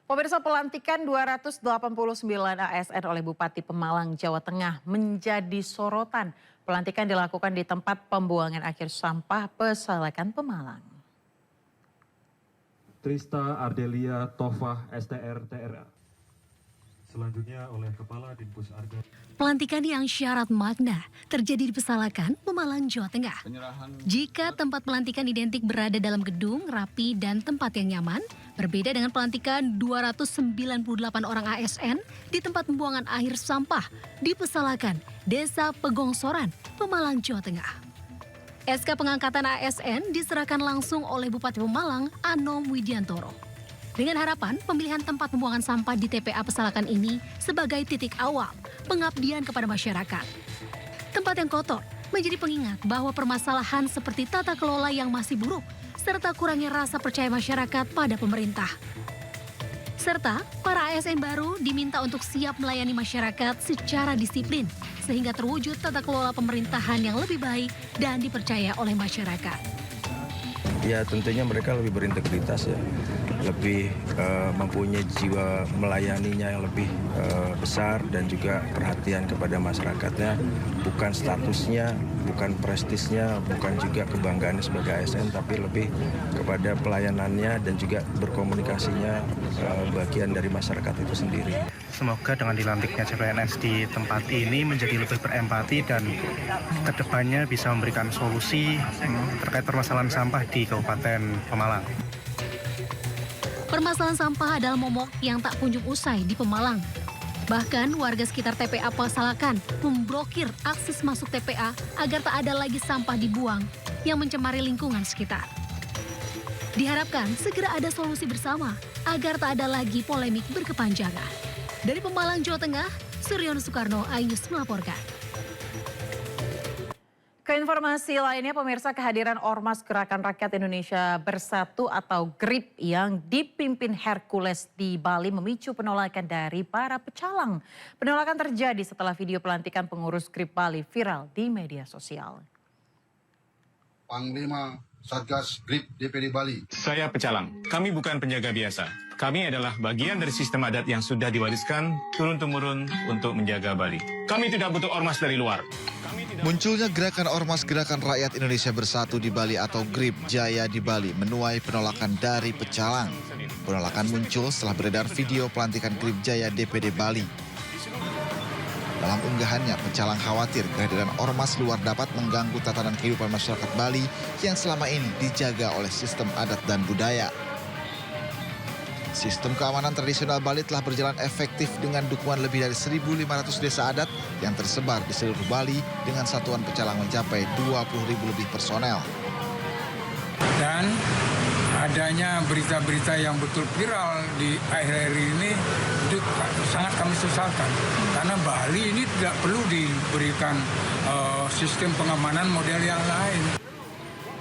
Pemirsa, pelantikan 289 ASN oleh Bupati Pemalang, Jawa Tengah menjadi sorotan. Pelantikan dilakukan di tempat pembuangan akhir sampah Pesalakan Pemalang. Trista Ardelia Tofah STR TRA. Selanjutnya oleh Kepala Dinpus Arga. Pelantikan yang syarat makna terjadi di Pesalakan, Pemalang, Jawa Tengah. Jika tempat pelantikan identik berada dalam gedung, rapi, dan tempat yang nyaman, berbeda dengan pelantikan 298 orang ASN di tempat pembuangan akhir sampah di Pesalakan, Desa Pegongsoran, Pemalang, Jawa Tengah. SK pengangkatan ASN diserahkan langsung oleh Bupati Pemalang, Anom Widiantoro. Dengan harapan pemilihan tempat pembuangan sampah di TPA Pesalakan ini sebagai titik awal pengabdian kepada masyarakat. Tempat yang kotor menjadi pengingat bahwa permasalahan seperti tata kelola yang masih buruk serta kurangnya rasa percaya masyarakat pada pemerintah. Serta para ASN baru diminta untuk siap melayani masyarakat secara disiplin sehingga terwujud tata kelola pemerintahan yang lebih baik dan dipercaya oleh masyarakat. Ya tentunya mereka lebih berintegritas ya, lebih mempunyai jiwa melayaninya yang lebih besar dan juga perhatian kepada masyarakatnya, bukan statusnya, bukan prestisnya, bukan juga kebanggaannya sebagai ASN, tapi lebih kepada pelayanannya dan juga berkomunikasinya bagian dari masyarakat itu sendiri. Semoga dengan dilantiknya CPNS di tempat ini menjadi lebih berempati dan kedepannya bisa memberikan solusi terkait permasalahan sampah di Kabupaten Pemalang. Permasalahan sampah adalah momok yang tak kunjung usai di Pemalang. Bahkan warga sekitar TPA Pesalakan memblokir akses masuk TPA agar tak ada lagi sampah dibuang yang mencemari lingkungan sekitar. Diharapkan segera ada solusi bersama agar tak ada lagi polemik berkepanjangan. Dari Pemalang, Jawa Tengah, Suryono Soekarno, iNews melaporkan. Ke informasi lainnya, pemirsa, kehadiran Ormas Gerakan Rakyat Indonesia Bersatu atau GRIP yang dipimpin Hercules di Bali memicu penolakan dari para pecalang. Penolakan terjadi setelah video pelantikan pengurus GRIP Bali viral di media sosial. Panglima Satgas GRIP DPD Bali. Saya pecalang. Kami bukan penjaga biasa. Kami adalah bagian dari sistem adat yang sudah diwariskan turun-temurun untuk menjaga Bali. Kami tidak butuh ormas dari luar. Munculnya gerakan Ormas Gerakan Rakyat Indonesia Bersatu di Bali atau GRIP Jaya di Bali menuai penolakan dari pecalang. Penolakan muncul setelah beredar video pelantikan GRIP Jaya DPD Bali. Dalam unggahannya, pecalang khawatir kehadiran ormas luar dapat mengganggu tatanan kehidupan masyarakat Bali yang selama ini dijaga oleh sistem adat dan budaya. Sistem keamanan tradisional Bali telah berjalan efektif dengan dukungan lebih dari 1.500 desa adat yang tersebar di seluruh Bali dengan satuan pecalang mencapai 20.000 lebih personel. Dan adanya berita-berita yang betul viral di akhir-akhir ini itu sangat kami sesalkan. Karena Bali ini tidak perlu diberikan sistem pengamanan model yang lain.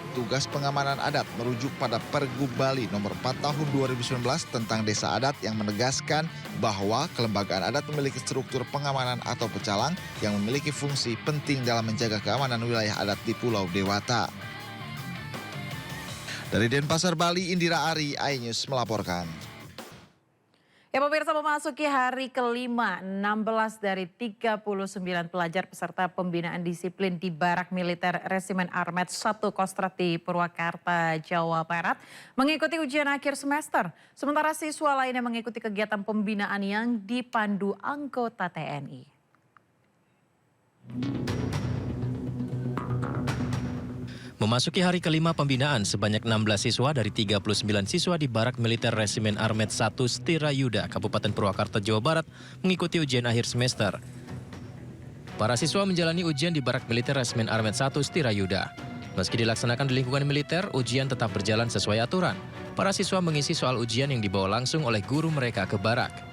Tugas pengamanan adat merujuk pada Pergub Bali nomor 4 tahun 2019 tentang desa adat yang menegaskan bahwa kelembagaan adat memiliki struktur pengamanan atau pecalang yang memiliki fungsi penting dalam menjaga keamanan wilayah adat di Pulau Dewata. Dari Denpasar, Bali, Indira Ari, iNews melaporkan. Ya, pemirsa, memasuki hari kelima, 16 dari 39 pelajar peserta pembinaan disiplin di Barak Militer Resimen Armet 1 Kostrad di Purwakarta, Jawa Barat mengikuti ujian akhir semester. Sementara siswa lainnya mengikuti kegiatan pembinaan yang dipandu anggota TNI. Memasuki hari kelima pembinaan, sebanyak 16 siswa dari 39 siswa di Barak Militer Resimen Armet 1 Stirayuda, Kabupaten Purwakarta, Jawa Barat, mengikuti ujian akhir semester. Para siswa menjalani ujian di Barak Militer Resimen Armet 1 Stirayuda. Meski dilaksanakan di lingkungan militer, ujian tetap berjalan sesuai aturan. Para siswa mengisi soal ujian yang dibawa langsung oleh guru mereka ke barak.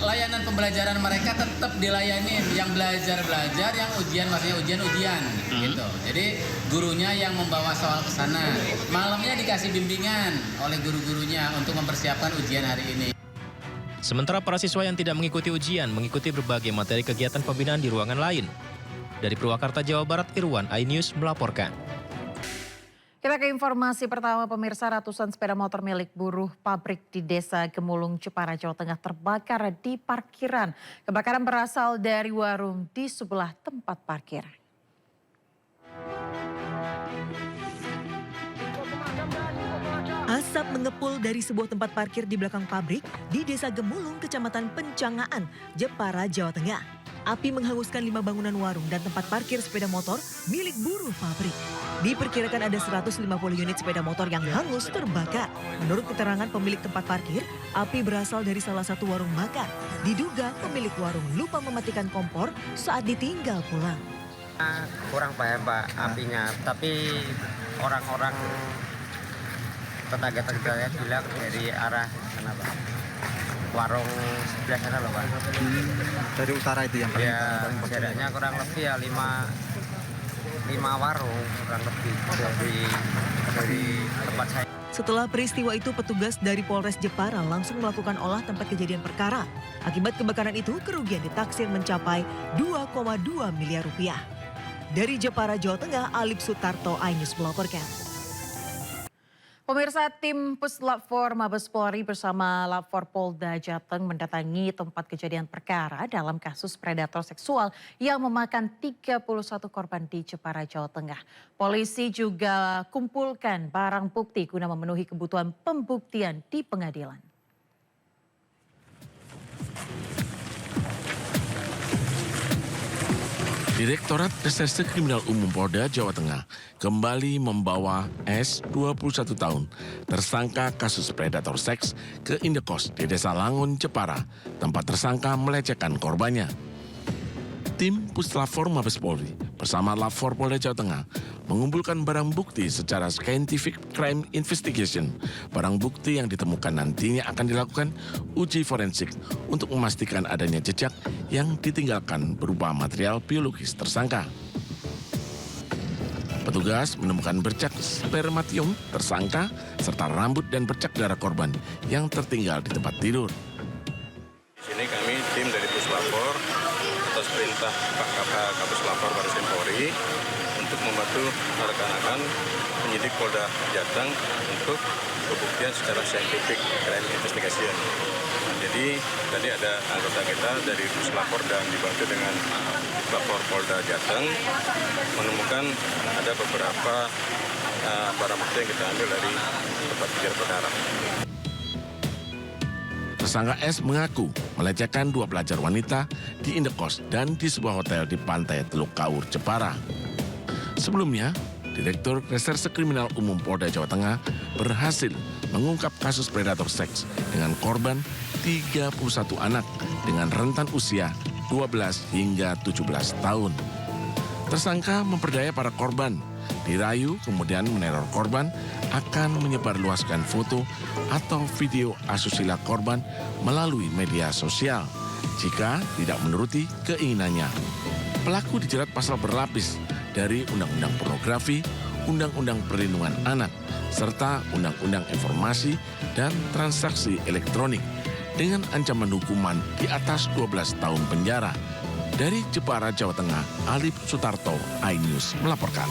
Layanan pembelajaran mereka tetap dilayani, yang belajar, yang ujian maksudnya ujian gitu. Jadi gurunya yang membawa soal ke sana. Malamnya dikasih bimbingan oleh guru-gurunya untuk mempersiapkan ujian hari ini. Sementara para siswa yang tidak mengikuti ujian mengikuti berbagai materi kegiatan pembinaan di ruangan lain. Dari Purwakarta, Jawa Barat, Irwan, iNews melaporkan. Kita ke informasi pertama, pemirsa. Ratusan sepeda motor milik buruh pabrik di Desa Gemulung, Jepara, Jawa Tengah terbakar di parkiran. Kebakaran berasal dari warung di sebelah tempat parkir. Asap mengepul dari sebuah tempat parkir di belakang pabrik di Desa Gemulung, Kecamatan Pencangaan, Jepara, Jawa Tengah. Api menghanguskan 5 bangunan warung dan tempat parkir sepeda motor milik buruh pabrik. Diperkirakan ada 150 unit sepeda motor yang hangus terbakar. Menurut keterangan pemilik tempat parkir, api berasal dari salah satu warung makan. Diduga pemilik warung lupa mematikan kompor saat ditinggal pulang. Kurang paham Pak apinya, tapi orang-orang tetangga-tetangga bilang dari arah sana Pak. Warung sebelah sana loh Pak. Dari utara itu yang paling jaraknya kurang lebih ya 5 warung kurang lebih dari tempat saya. Setelah peristiwa itu, petugas dari Polres Jepara langsung melakukan olah tempat kejadian perkara. Akibat kebakaran itu, kerugian ditaksir mencapai 2,2 miliar rupiah. Dari Jepara, Jawa Tengah, Alip Sutarto, iNews melaporkan. Pemirsa, tim Puslap 4 Mabes Polri bersama Lab 4 Polda Jateng mendatangi tempat kejadian perkara dalam kasus predator seksual yang memakan 31 korban di Jepara, Jawa Tengah. Polisi juga kumpulkan barang bukti guna memenuhi kebutuhan pembuktian di pengadilan. Direktorat Reserse Kriminal Umum Polda Jawa Tengah kembali membawa S, 21 tahun, tersangka kasus predator seks ke indekos di Desa Langun, Jepara, tempat tersangka melecehkan korbannya. Tim Puslap 4 Mabes Polri bersama Lab 4 Polda Jawa Tengah mengumpulkan barang bukti secara scientific crime investigation. Barang bukti yang ditemukan nantinya akan dilakukan uji forensik untuk memastikan adanya jejak yang ditinggalkan berupa material biologis tersangka. Petugas menemukan bercak spermatium tersangka serta rambut dan bercak darah korban yang tertinggal di tempat tidur. Di sini kami tim dari Puslap 4 atas perintah Pak Kapus Lapor Baris Krim Polri untuk membantu rekan-rekan penyidik Polda Jateng untuk pembuktian secara scientific crime investigation. Jadi tadi ada anggota kita dari Puslapor dan dibantu dengan Lapor Polda Jateng menemukan ada beberapa barang bukti yang kita ambil dari tempat kejadian perkara. Tersangka S mengaku melecehkan 2 pelajar wanita di indekos dan di sebuah hotel di pantai Teluk Kaur, Jepara. Sebelumnya, Direktur Reserse Kriminal Umum Polda Jawa Tengah berhasil mengungkap kasus predator seks dengan korban 31 anak dengan rentan usia 12 hingga 17 tahun. Tersangka memperdaya para korban, dirayu kemudian meneror korban akan menyebarluaskan foto atau video asusila korban melalui media sosial jika tidak menuruti keinginannya. Pelaku dijerat pasal berlapis dari Undang-Undang Pornografi, Undang-Undang Perlindungan Anak, serta Undang-Undang Informasi dan Transaksi Elektronik dengan ancaman hukuman di atas 12 tahun penjara. Dari Jepara, Jawa Tengah, Alip Sutarto, iNews melaporkan.